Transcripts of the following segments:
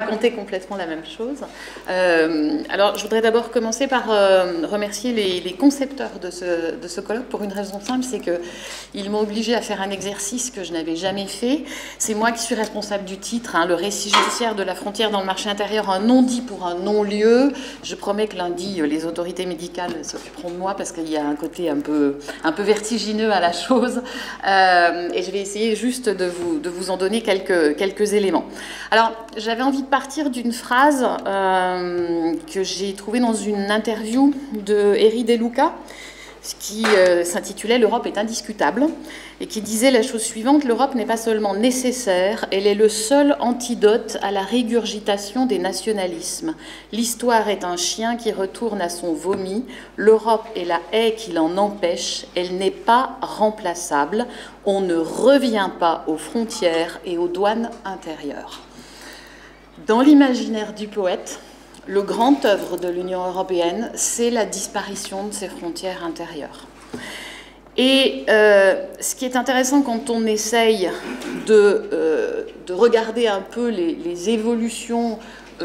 Raconter complètement la même chose. Alors, je voudrais d'abord commencer par remercier les concepteurs de ce colloque pour une raison simple, c'est qu'ils m'ont obligé à faire un exercice que je n'avais jamais fait. C'est moi qui suis responsable du titre, le récit judiciaire de la frontière dans le marché intérieur, un non-dit pour un non-lieu. Je promets que lundi, les autorités médicales s'occuperont de moi parce qu'il y a un côté un peu vertigineux à la chose. Et je vais essayer juste de vous en donner quelques éléments. Alors, j'avais envie de partir d'une phrase que j'ai trouvée dans une interview de Eri De Luca, qui s'intitulait « L'Europe est indiscutable » et qui disait la chose suivante: l'Europe n'est pas seulement nécessaire, elle est le seul antidote à la régurgitation des nationalismes. L'histoire est un chien qui retourne à son vomi, l'Europe est la haie qui l'en empêche, elle n'est pas remplaçable, on ne revient pas aux frontières et aux douanes intérieures. Dans l'imaginaire du poète, le grand œuvre de l'Union européenne, c'est la disparition de ses frontières intérieures. Et ce qui est intéressant quand on essaye de regarder un peu les évolutions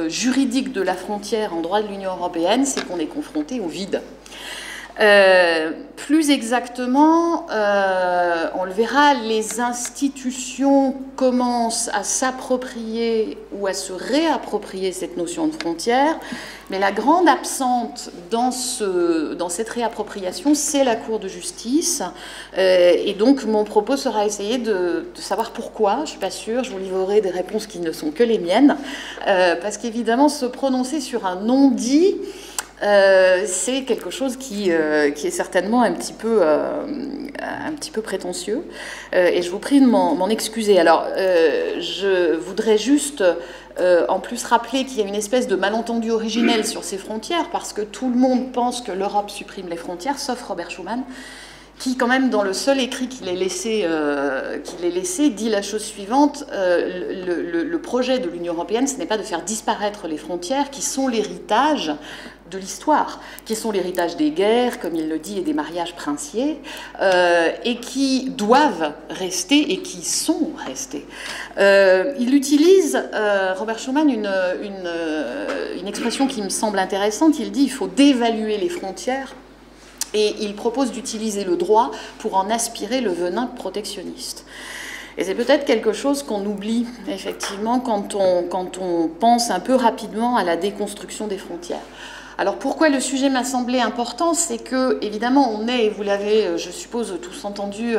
juridiques de la frontière en droit de l'Union européenne, c'est qu'on est confronté au vide. Plus exactement, on le verra, les institutions commencent à s'approprier ou à se réapproprier cette notion de frontière, mais la grande absente dans cette réappropriation, c'est la Cour de justice. Et donc, mon propos sera essayer de savoir pourquoi. Je ne suis pas sûre, je vous livrerai des réponses qui ne sont que les miennes, parce qu'évidemment, se prononcer sur un non-dit, c'est quelque chose qui est certainement un petit peu prétentieux, et je vous prie de m'en excuser. Alors, je voudrais juste en plus rappeler qu'il y a une espèce de malentendu originel sur ces frontières, parce que tout le monde pense que l'Europe supprime les frontières, sauf Robert Schuman, qui, quand même, dans le seul écrit qu'il ait laissé, dit la chose suivante: le projet de l'Union européenne, ce n'est pas de faire disparaître les frontières, qui sont l'héritage de l'histoire, qui sont l'héritage des guerres, comme il le dit, et des mariages princiers, et qui doivent rester, et qui sont restés. Il utilise, Robert Schuman, une expression qui me semble intéressante. Il dit: il faut dévaluer les frontières, et il propose d'utiliser le droit pour en aspirer le venin protectionniste. Et c'est peut-être quelque chose qu'on oublie, effectivement, quand on pense un peu rapidement à la déconstruction des frontières. Alors, pourquoi le sujet m'a semblé important? C'est que, évidemment, on est, et vous l'avez, je suppose, tous entendu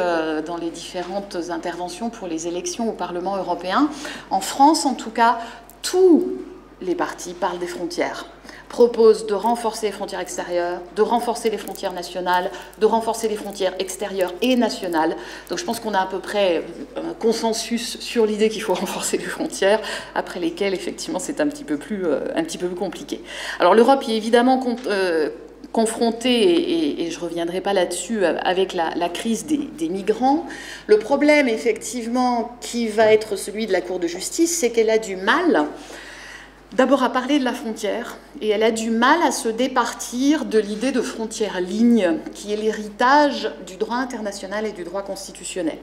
dans les différentes interventions pour les élections au Parlement européen, en France, en tout cas, tous les partis parlent des frontières, proposent de renforcer les frontières extérieures, de renforcer les frontières nationales, de renforcer les frontières extérieures et nationales. Donc je pense qu'on a à peu près un consensus sur l'idée qu'il faut renforcer les frontières, après lesquelles, effectivement, c'est un petit peu plus compliqué. Alors l'Europe est évidemment confrontée, et je ne reviendrai pas là-dessus, avec la crise des migrants. Le problème, effectivement, qui va être celui de la Cour de justice, c'est qu'elle a du mal d'abord à parler de la frontière, et elle a du mal à se départir de l'idée de frontière ligne, qui est l'héritage du droit international et du droit constitutionnel.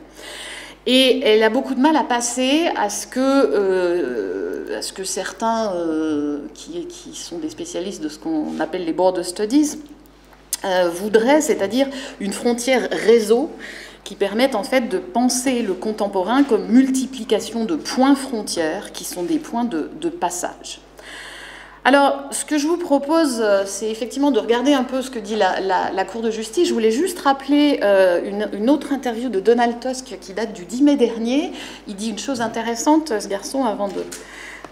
Et elle a beaucoup de mal à passer à ce que certains, qui sont des spécialistes de ce qu'on appelle les border studies, voudraient, c'est-à-dire une frontière réseau, qui permettent en fait de penser le contemporain comme multiplication de points frontières qui sont des points de passage. Alors, ce que je vous propose, c'est effectivement de regarder un peu ce que dit la Cour de justice. Je voulais juste rappeler une autre interview de Donald Tusk qui date du 10 mai dernier. Il dit une chose intéressante, ce garçon, avant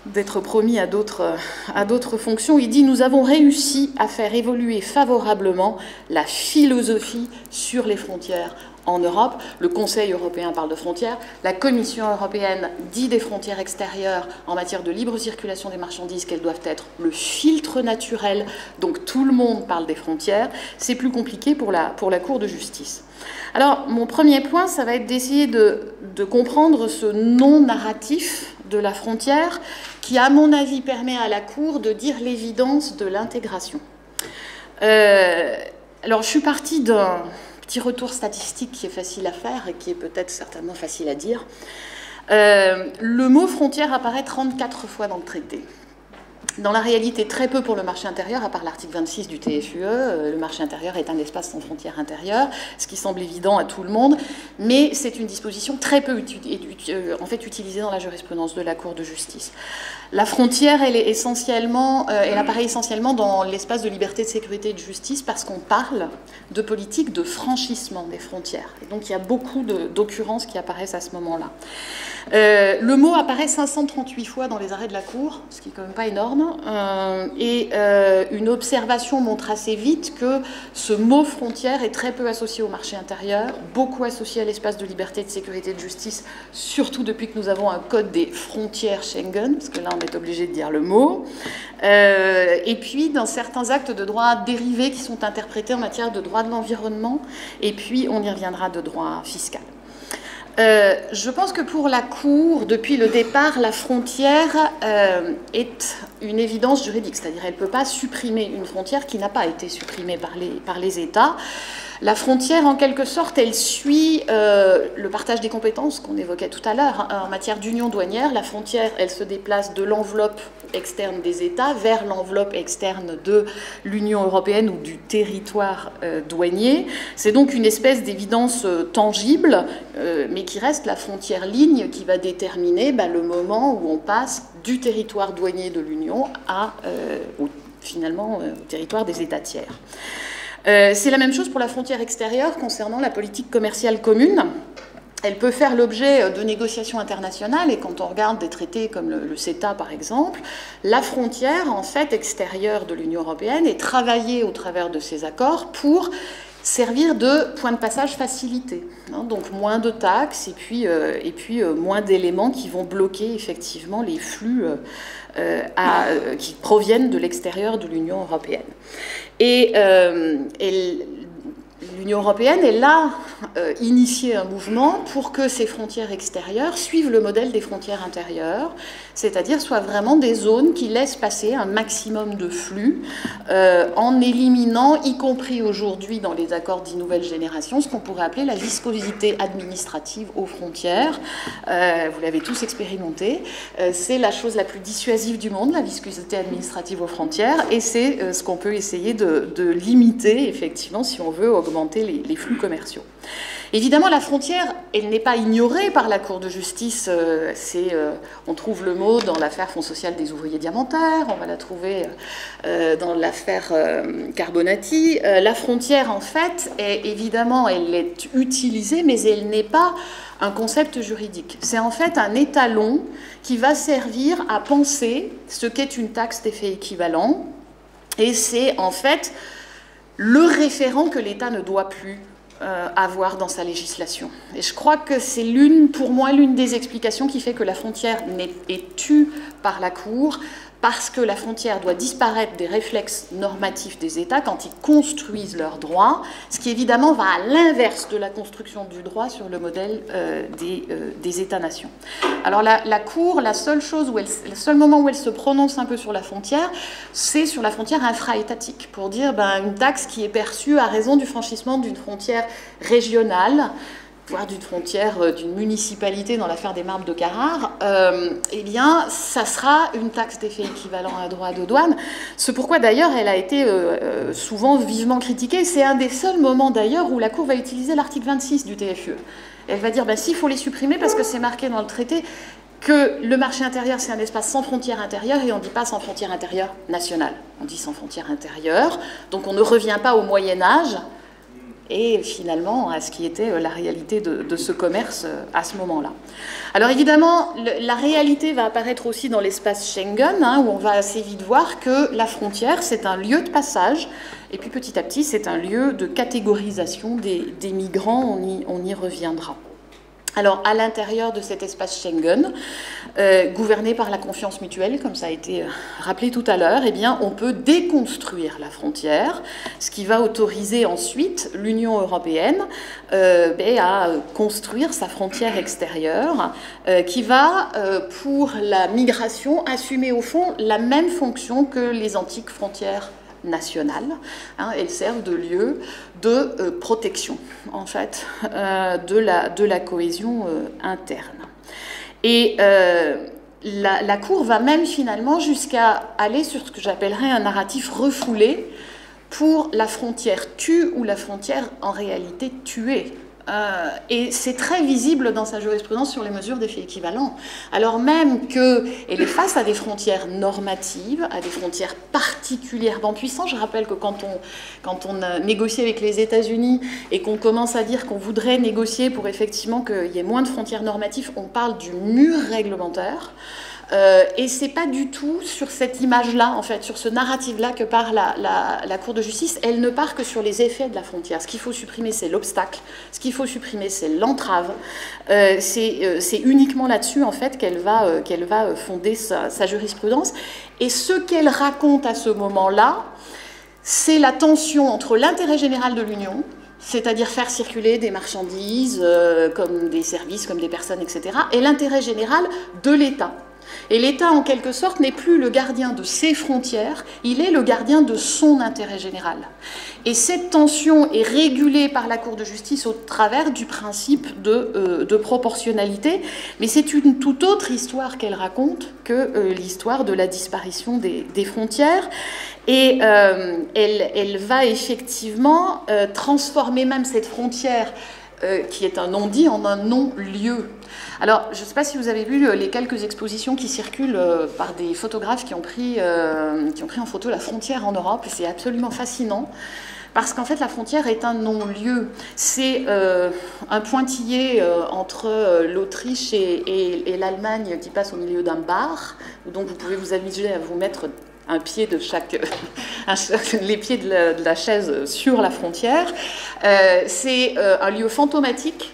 d'être promis à d'autres fonctions. Il dit: nous avons réussi à faire évoluer favorablement la philosophie sur les frontières en Europe. Le Conseil européen parle de frontières, la Commission européenne dit des frontières extérieures en matière de libre circulation des marchandises qu'elles doivent être le filtre naturel, donc tout le monde parle des frontières. C'est plus compliqué pour la Cour de justice. Alors, mon premier point, ça va être d'essayer de comprendre ce non-narratif de la frontière qui, à mon avis, permet à la Cour de dire l'évidence de l'intégration. Alors, je suis partie d'un petit retour statistique qui est facile à faire et qui est peut-être certainement facile à dire. Le mot frontière apparaît 34 fois dans le traité. Dans la réalité, très peu pour le marché intérieur, à part l'article 26 du TFUE. Le marché intérieur est un espace sans frontières intérieures, ce qui semble évident à tout le monde, mais c'est une disposition très peu utilisée dans la jurisprudence de la Cour de justice. La frontière, elle apparaît essentiellement dans l'espace de liberté, de sécurité et de justice parce qu'on parle de politique de franchissement des frontières. Et donc il y a beaucoup d'occurrences qui apparaissent à ce moment-là. Le mot apparaît 538 fois dans les arrêts de la Cour, ce qui est quand même pas énorme, et une observation montre assez vite que ce mot frontière est très peu associé au marché intérieur, beaucoup associé à l'espace de liberté, de sécurité et de justice, surtout depuis que nous avons un code des frontières Schengen, parce que là on est obligé de dire le mot, et puis dans certains actes de droit dérivés qui sont interprétés en matière de droit de l'environnement, et puis on y reviendra de droit fiscal. Je pense que pour la Cour, depuis le départ, la frontière est une évidence juridique, c'est-à-dire qu'elle ne peut pas supprimer une frontière qui n'a pas été supprimée par les États. La frontière, en quelque sorte, elle suit le partage des compétences qu'on évoquait tout à l'heure. En matière d'union douanière, la frontière, elle se déplace de l'enveloppe externe des États vers l'enveloppe externe de l'Union européenne ou du territoire douanier. C'est donc une espèce d'évidence tangible, mais qui reste la frontière ligne qui va déterminer le moment où on passe du territoire douanier de l'Union finalement au territoire des États tiers. C'est la même chose pour la frontière extérieure concernant la politique commerciale commune. Elle peut faire l'objet de négociations internationales et quand on regarde des traités comme le CETA par exemple, la frontière en fait extérieure de l'Union européenne est travaillée au travers de ces accords pour servir de point de passage facilité. Donc moins de taxes et puis moins d'éléments qui vont bloquer effectivement les flux qui proviennent de l'extérieur de l'Union européenne. Et l'Union européenne, elle a initié un mouvement pour que ces frontières extérieures suivent le modèle des frontières intérieures, c'est-à-dire soient vraiment des zones qui laissent passer un maximum de flux en éliminant, y compris aujourd'hui dans les accords dits nouvelle génération, ce qu'on pourrait appeler la viscosité administrative aux frontières. Vous l'avez tous expérimenté. C'est la chose la plus dissuasive du monde, la viscosité administrative aux frontières, et c'est ce qu'on peut essayer de limiter, effectivement, si on veut augmenter les flux commerciaux. Évidemment, la frontière, elle n'est pas ignorée par la Cour de justice. On trouve le mot dans l'affaire Fonds social des ouvriers diamantaires, on va la trouver dans l'affaire Carbonati. La frontière, en fait, évidemment, elle est utilisée, mais elle n'est pas un concept juridique. C'est en fait un étalon qui va servir à penser ce qu'est une taxe d'effet équivalent. Et c'est en fait le référent que l'État ne doit plus avoir dans sa législation. Et je crois que c'est pour moi l'une des explications qui fait que la frontière est tue par la Cour, parce que la frontière doit disparaître des réflexes normatifs des États quand ils construisent leurs droits, ce qui évidemment va à l'inverse de la construction du droit sur le modèle des États-nations. Alors la Cour, le seul moment où elle se prononce un peu sur la frontière, c'est sur la frontière infra-étatique, pour dire une taxe qui est perçue à raison du franchissement d'une frontière régionale, voire d'une frontière d'une municipalité dans l'affaire des Marbres de Carrare, eh bien, ça sera une taxe d'effet équivalent à droit de douane. Ce pourquoi, d'ailleurs, elle a été souvent vivement critiquée. C'est un des seuls moments, d'ailleurs, où la Cour va utiliser l'article 26 du TFUE. Elle va dire, s'il faut les supprimer, parce que c'est marqué dans le traité que le marché intérieur, c'est un espace sans frontières intérieures, et on ne dit pas sans frontières intérieures nationales. On dit sans frontières intérieures. Donc, on ne revient pas au Moyen-Âge, et finalement à ce qui était la réalité de ce commerce à ce moment-là. Alors évidemment, la réalité va apparaître aussi dans l'espace Schengen, où on va assez vite voir que la frontière, c'est un lieu de passage, et puis petit à petit, c'est un lieu de catégorisation des migrants, on y reviendra. Alors, à l'intérieur de cet espace Schengen, gouverné par la confiance mutuelle, comme ça a été rappelé tout à l'heure, eh bien, on peut déconstruire la frontière, ce qui va autoriser ensuite l'Union européenne à construire sa frontière extérieure, qui va, pour la migration, assumer au fond la même fonction que les antiques frontières nationales. Elles servent de lieu de protection, en fait, de la cohésion interne. Et la Cour va même finalement jusqu'à aller sur ce que j'appellerais un narratif refoulé pour la frontière tue ou la frontière en réalité tuée. Et c'est très visible dans sa jurisprudence sur les mesures d'effet équivalent. Alors même qu'elle est face à des frontières normatives, à des frontières particulièrement puissantes. Je rappelle que quand on a négocié avec les États-Unis et qu'on commence à dire qu'on voudrait négocier pour effectivement qu'il y ait moins de frontières normatives, on parle du mur réglementaire. Et c'est pas du tout sur cette image-là, en fait, sur ce narratif-là que part la Cour de justice. Elle ne part que sur les effets de la frontière. Ce qu'il faut supprimer, c'est l'obstacle. Ce qu'il faut supprimer, c'est l'entrave. C'est uniquement là-dessus, en fait, qu'elle va fonder sa jurisprudence. Et ce qu'elle raconte à ce moment-là, c'est la tension entre l'intérêt général de l'Union, c'est-à-dire faire circuler des marchandises, comme des services, comme des personnes, etc., et l'intérêt général de l'État. Et l'État, en quelque sorte, n'est plus le gardien de ses frontières, il est le gardien de son intérêt général. Et cette tension est régulée par la Cour de justice au travers du principe de proportionnalité, mais c'est une toute autre histoire qu'elle raconte que l'histoire de la disparition des frontières. Et elle va effectivement transformer même cette frontière qui est un non-dit en un non-lieu. Alors, je ne sais pas si vous avez vu les quelques expositions qui circulent par des photographes qui ont pris en photo la frontière en Europe. C'est absolument fascinant. Parce qu'en fait, la frontière est un non-lieu. C'est un pointillé entre l'Autriche et l'Allemagne qui passe au milieu d'un bar. Donc, vous pouvez vous amuser à vous mettre un pied de chaque, les pieds de la chaise sur la frontière. C'est un lieu fantomatique.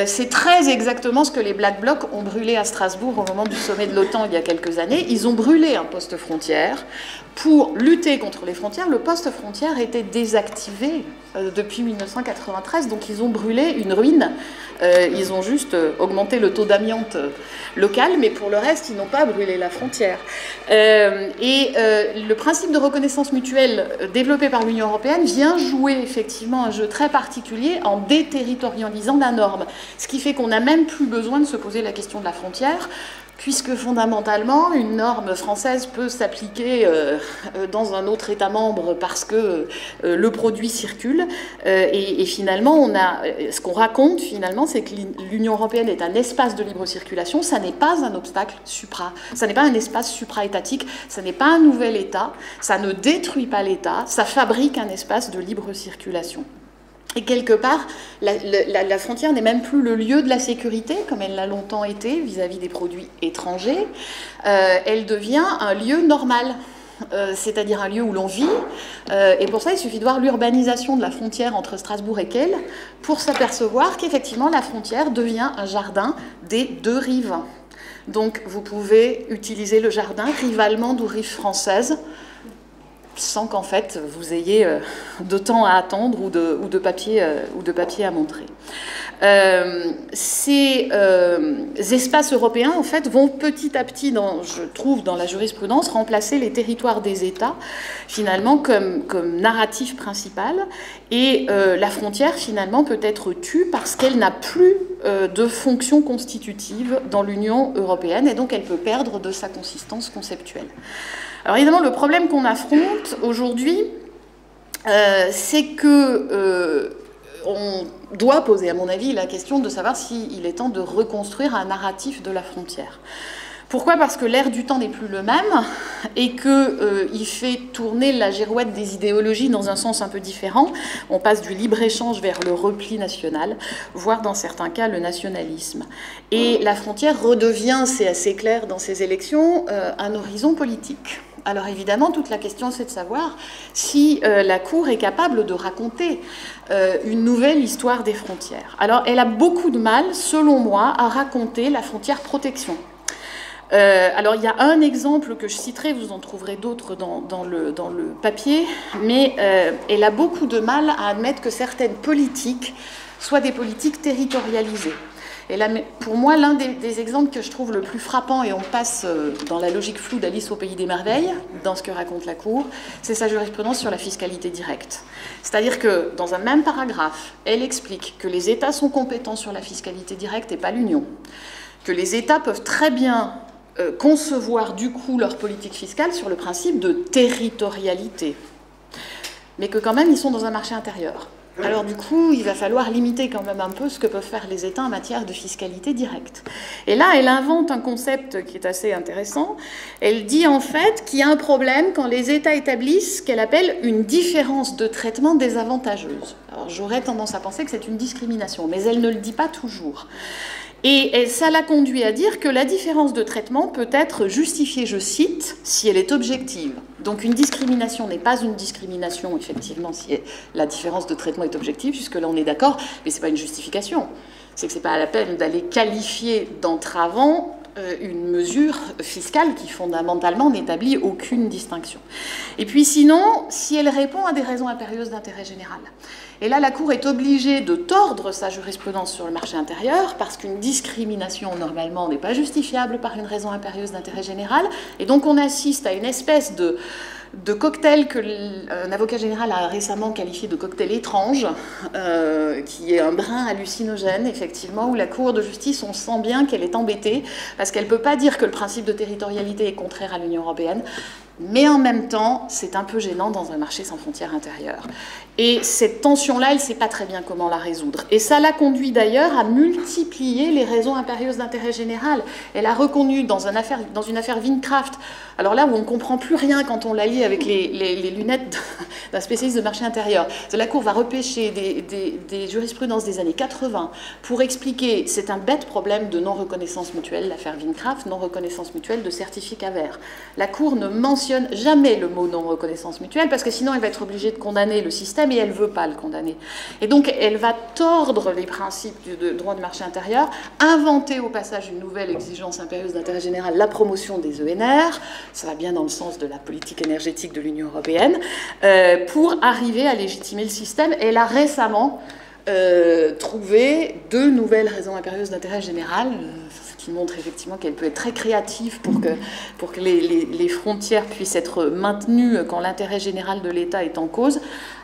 C'est très exactement ce que les Black Blocs ont brûlé à Strasbourg au moment du sommet de l'OTAN il y a quelques années. Ils ont brûlé un poste frontière pour lutter contre les frontières. Le poste frontière était désactivé depuis 1993, donc ils ont brûlé une ruine. Ils ont juste augmenté le taux d'amiante local, mais pour le reste, ils n'ont pas brûlé la frontière. Le principe de reconnaissance mutuelle développé par l'Union européenne vient jouer effectivement un jeu très particulier en déterritorialisant la norme. Ce qui fait qu'on n'a même plus besoin de se poser la question de la frontière, puisque fondamentalement, une norme française peut s'appliquer dans un autre État membre parce que le produit circule. Et finalement, ce qu'on raconte, finalement, c'est que l'Union européenne est un espace de libre circulation. Ça n'est pas un obstacle ça n'est pas un espace supra-étatique, ça n'est pas un nouvel État, ça ne détruit pas l'État, ça fabrique un espace de libre circulation. Et quelque part, la frontière n'est même plus le lieu de la sécurité, comme elle l'a longtemps été vis-à-vis des produits étrangers. Elle devient un lieu normal, c'est-à-dire un lieu où l'on vit. Et pour ça, il suffit de voir l'urbanisation de la frontière entre Strasbourg et Kehl pour s'apercevoir qu'effectivement, la frontière devient un jardin des deux rives. Donc, vous pouvez utiliser le jardin rive allemande ou rive française, sans qu'en fait vous ayez de temps à attendre ou de papier à montrer. Ces espaces européens, en fait, vont petit à petit, je trouve, dans la jurisprudence, remplacer les territoires des États, finalement, comme narratif principal. Et la frontière, finalement, peut être tue parce qu'elle n'a plus de fonction constitutive dans l'Union européenne, et donc elle peut perdre de sa consistance conceptuelle. Alors évidemment, le problème qu'on affronte aujourd'hui, c'est que on doit poser, à mon avis, la question de savoir s'il est temps de reconstruire un narratif de la frontière. Pourquoi ? Parce que l'air du temps n'est plus le même et qu'il fait tourner la girouette des idéologies dans un sens un peu différent. On passe du libre-échange vers le repli national, voire dans certains cas le nationalisme. Et la frontière redevient, c'est assez clair dans ces élections, un horizon politique. Alors évidemment, toute la question, c'est de savoir si la Cour est capable de raconter une nouvelle histoire des frontières. Alors elle a beaucoup de mal, selon moi, à raconter la frontière protection. Alors il y a un exemple que je citerai, vous en trouverez d'autres dans le papier, mais elle a beaucoup de mal à admettre que certaines politiques soient des politiques territorialisées. Et là, pour moi, l'un des exemples que je trouve le plus frappant, et on passe dans la logique floue d'Alice au Pays des Merveilles, dans ce que raconte la Cour, c'est sa jurisprudence sur la fiscalité directe. C'est-à-dire que, dans un même paragraphe, elle explique que les États sont compétents sur la fiscalité directe et pas l'Union, que les États peuvent très bien concevoir du coup leur politique fiscale sur le principe de territorialité, mais que quand même ils sont dans un marché intérieur. Alors du coup, il va falloir limiter quand même un peu ce que peuvent faire les États en matière de fiscalité directe. Et là, elle invente un concept qui est assez intéressant. Elle dit en fait qu'il y a un problème quand les États établissent ce qu'elle appelle une différence de traitement désavantageuse. Alors j'aurais tendance à penser que c'est une discrimination, mais elle ne le dit pas toujours. Et ça l'a conduit à dire que la différence de traitement peut être justifiée, je cite, si elle est objective. Donc une discrimination n'est pas une discrimination, effectivement, si la différence de traitement est objective, jusque-là on est d'accord, mais ce n'est pas une justification. C'est que ce n'est pas la peine d'aller qualifier d'entravant une mesure fiscale qui fondamentalement n'établit aucune distinction. Et puis sinon, si elle répond à des raisons impérieuses d'intérêt général. Et là, la Cour est obligée de tordre sa jurisprudence sur le marché intérieur parce qu'une discrimination, normalement, n'est pas justifiable par une raison impérieuse d'intérêt général. Et donc, on assiste à une espèce de cocktail qu'un avocat général a récemment qualifié de cocktail étrange, qui est un brin hallucinogène, effectivement, où la Cour de justice, on sent bien qu'elle est embêtée parce qu'elle ne peut pas dire que le principe de territorialité est contraire à l'Union européenne. Mais en même temps, c'est un peu gênant dans un marché sans frontières intérieures. Et cette tension-là, elle ne sait pas très bien comment la résoudre. Et ça l'a conduit d'ailleurs à multiplier les raisons impérieuses d'intérêt général. Elle a reconnu dans une affaire Windkraft, alors là où on ne comprend plus rien quand on la lit avec les lunettes d'un spécialiste de marché intérieur, la Cour va repêcher des jurisprudences des années 80 pour expliquer, c'est un bête problème de non-reconnaissance mutuelle, l'affaire Windkraft, non-reconnaissance mutuelle de certificats verts. La Cour ne mentionne jamais le mot non-reconnaissance mutuelle parce que sinon elle va être obligée de condamner le système et elle ne veut pas le condamner. Et donc elle va tordre les principes du droit du marché intérieur, inventer au passage une nouvelle exigence impérieuse d'intérêt général, la promotion des ENR, ça va bien dans le sens de la politique énergétique de l'Union européenne, pour arriver à légitimer le système. Elle a récemment trouvé deux nouvelles raisons impérieuses d'intérêt général, qui montre effectivement qu'elle peut être très créative pour que les frontières puissent être maintenues quand l'intérêt général de l'État est en cause,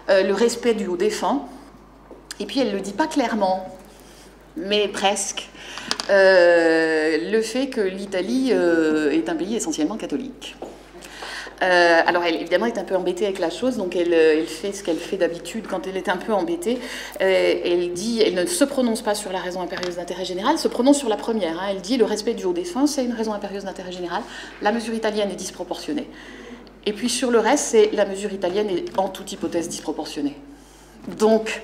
le respect du haut défunt, et puis elle ne le dit pas clairement, mais presque, le fait que l'Italie est un pays essentiellement catholique. Alors, elle, évidemment, est un peu embêtée avec la chose, donc elle fait ce qu'elle fait d'habitude quand elle est un peu embêtée. Elle ne se prononce pas sur la raison impérieuse d'intérêt général, se prononce sur la première. Hein. Elle dit le respect du haut défunt, c'est une raison impérieuse d'intérêt général. La mesure italienne est disproportionnée. Et puis sur le reste, c'est la mesure italienne est en toute hypothèse disproportionnée. Donc,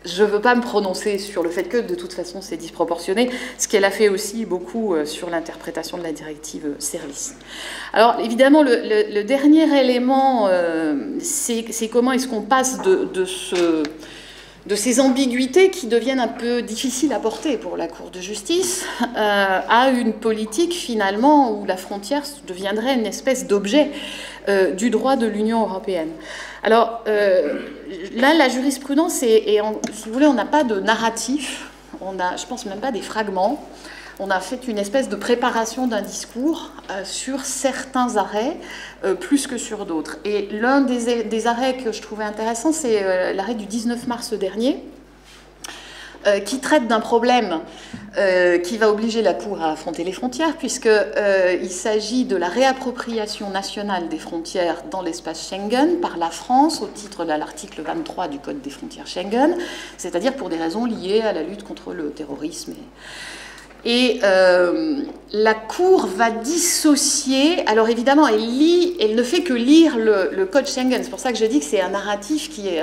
je ne veux pas me prononcer sur le fait que, de toute façon, c'est disproportionné, ce qu'elle a fait aussi beaucoup sur l'interprétation de la directive service. Alors, évidemment, le dernier élément, c'est comment est-ce qu'on passe de ces ambiguïtés qui deviennent un peu difficiles à porter pour la Cour de justice à une politique, finalement, où la frontière deviendrait une espèce d'objet du droit de l'Union européenne. Alors, là, la jurisprudence, si vous voulez, on n'a pas de narratif, on a, je pense même pas des fragments, on a fait une espèce de préparation d'un discours sur certains arrêts, plus que sur d'autres. Et l'un des arrêts que je trouvais intéressant, c'est l'arrêt du 19 mars dernier, qui traite d'un problème qui va obliger la Cour à affronter les frontières, puisqu'il s'agit de la réappropriation nationale des frontières dans l'espace Schengen par la France au titre de l'article 23 du Code des frontières Schengen, c'est-à-dire pour des raisons liées à la lutte contre le terrorisme. Et la Cour va dissocier, alors évidemment elle ne fait que lire le Code Schengen, c'est pour ça que je dis que c'est un narratif qui est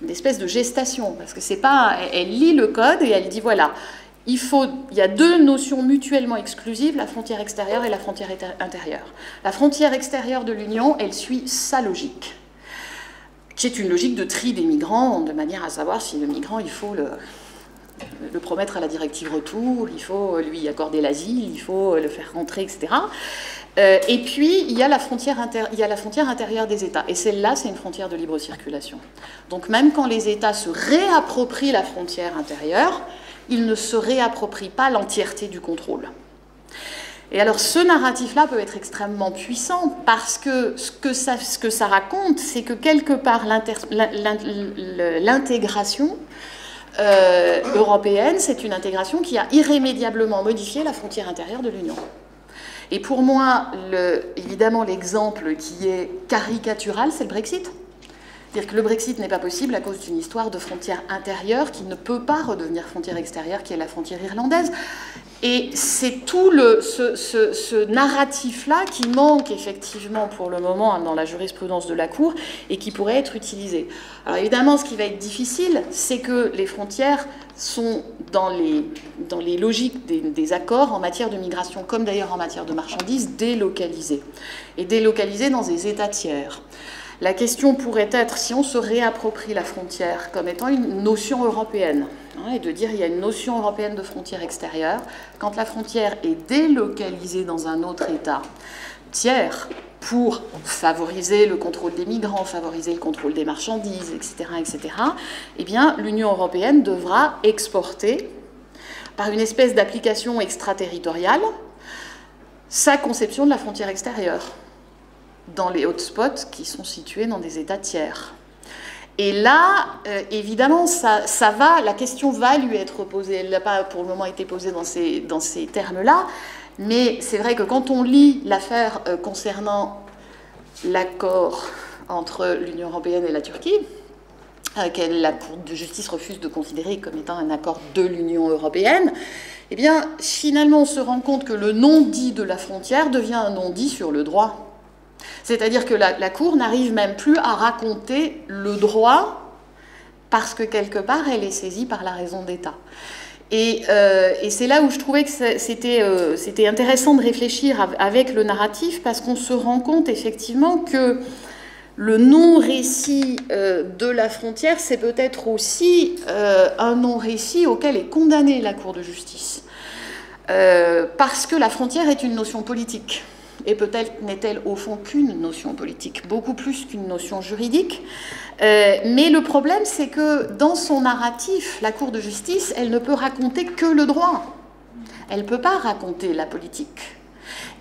une espèce de gestation, parce que c'est pas, elle lit le code et elle dit voilà, il y a deux notions mutuellement exclusives, la frontière extérieure et la frontière intérieure. La frontière extérieure de l'Union, elle suit sa logique, qui est une logique de tri des migrants, de manière à savoir si le migrant, il faut le promettre à la directive retour, il faut lui accorder l'asile, il faut le faire rentrer, etc. Et puis, il y a la frontière intérieure des États. Et celle-là, c'est une frontière de libre circulation. Donc, même quand les États se réapproprient la frontière intérieure, ils ne se réapproprient pas l'entièreté du contrôle. Et alors, ce narratif-là peut être extrêmement puissant parce que ce que ça raconte, c'est que quelque part, l'intégration européenne, c'est une intégration qui a irrémédiablement modifié la frontière intérieure de l'Union. Et pour moi, évidemment, l'exemple qui est caricatural, c'est le Brexit. C'est-à-dire que le Brexit n'est pas possible à cause d'une histoire de frontière intérieure qui ne peut pas redevenir frontière extérieure, qui est la frontière irlandaise. Et c'est tout ce narratif-là qui manque effectivement pour le moment dans la jurisprudence de la Cour et qui pourrait être utilisé. Alors évidemment, ce qui va être difficile, c'est que les frontières sont dans les logiques des accords en matière de migration, comme d'ailleurs en matière de marchandises, délocalisées. Et délocalisées dans des États tiers. La question pourrait être, si on se réapproprie la frontière comme étant une notion européenne, et de dire il y a une notion européenne de frontière extérieure, quand la frontière est délocalisée dans un autre État tiers pour favoriser le contrôle des migrants, favoriser le contrôle des marchandises, etc., eh bien, l'Union européenne devra exporter, par une espèce d'application extraterritoriale, sa conception de la frontière extérieure dans les hotspots qui sont situés dans des États tiers. Et là, évidemment, la question va lui être posée. Elle n'a pas pour le moment été posée dans ces termes-là, mais c'est vrai que quand on lit l'affaire concernant l'accord entre l'Union européenne et la Turquie, que la Cour de justice refuse de considérer comme étant un accord de l'Union européenne, eh bien, finalement, on se rend compte que le non-dit de la frontière devient un non-dit sur le droit. C'est-à-dire que la Cour n'arrive même plus à raconter le droit parce que quelque part elle est saisie par la raison d'État. Et c'est là où je trouvais que c'était intéressant de réfléchir avec le narratif parce qu'on se rend compte effectivement que le non-récit de la frontière, c'est peut-être aussi un non-récit auquel est condamnée la Cour de justice. Parce que la frontière est une notion politique. Et peut-être n'est-elle au fond qu'une notion politique, beaucoup plus qu'une notion juridique. Mais le problème, c'est que dans son narratif, la Cour de justice, elle ne peut raconter que le droit. Elle ne peut pas raconter la politique.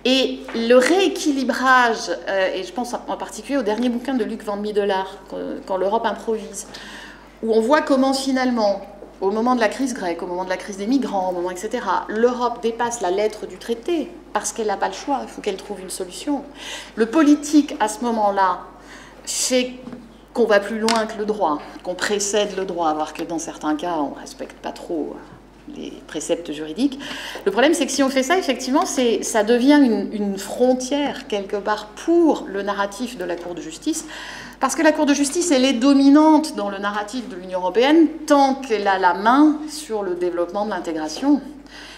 Et le rééquilibrage, et je pense en particulier au dernier bouquin de Luc Van Middelaar, Quand l'Europe improvise, où on voit comment finalement, au moment de la crise grecque, au moment de la crise des migrants, au moment, etc., l'Europe dépasse la lettre du traité parce qu'elle n'a pas le choix, il faut qu'elle trouve une solution. Le politique, à ce moment-là, c'est qu'on va plus loin que le droit, qu'on précède le droit, alors que dans certains cas, on ne respecte pas trop les préceptes juridiques. Le problème, c'est que si on fait ça, effectivement, ça devient une frontière, quelque part, pour le narratif de la Cour de justice, parce que la Cour de justice, elle est dominante dans le narratif de l'Union européenne tant qu'elle a la main sur le développement de l'intégration.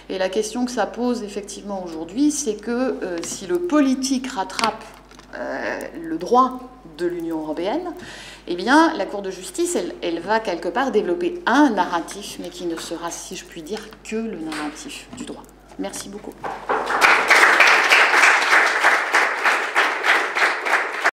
Et la question que ça pose, effectivement, aujourd'hui, c'est que si le politique rattrape le droit de l'Union européenne, eh bien, la Cour de justice, elle va quelque part développer un narratif, mais qui ne sera, si je puis dire, que le narratif du droit. Merci beaucoup.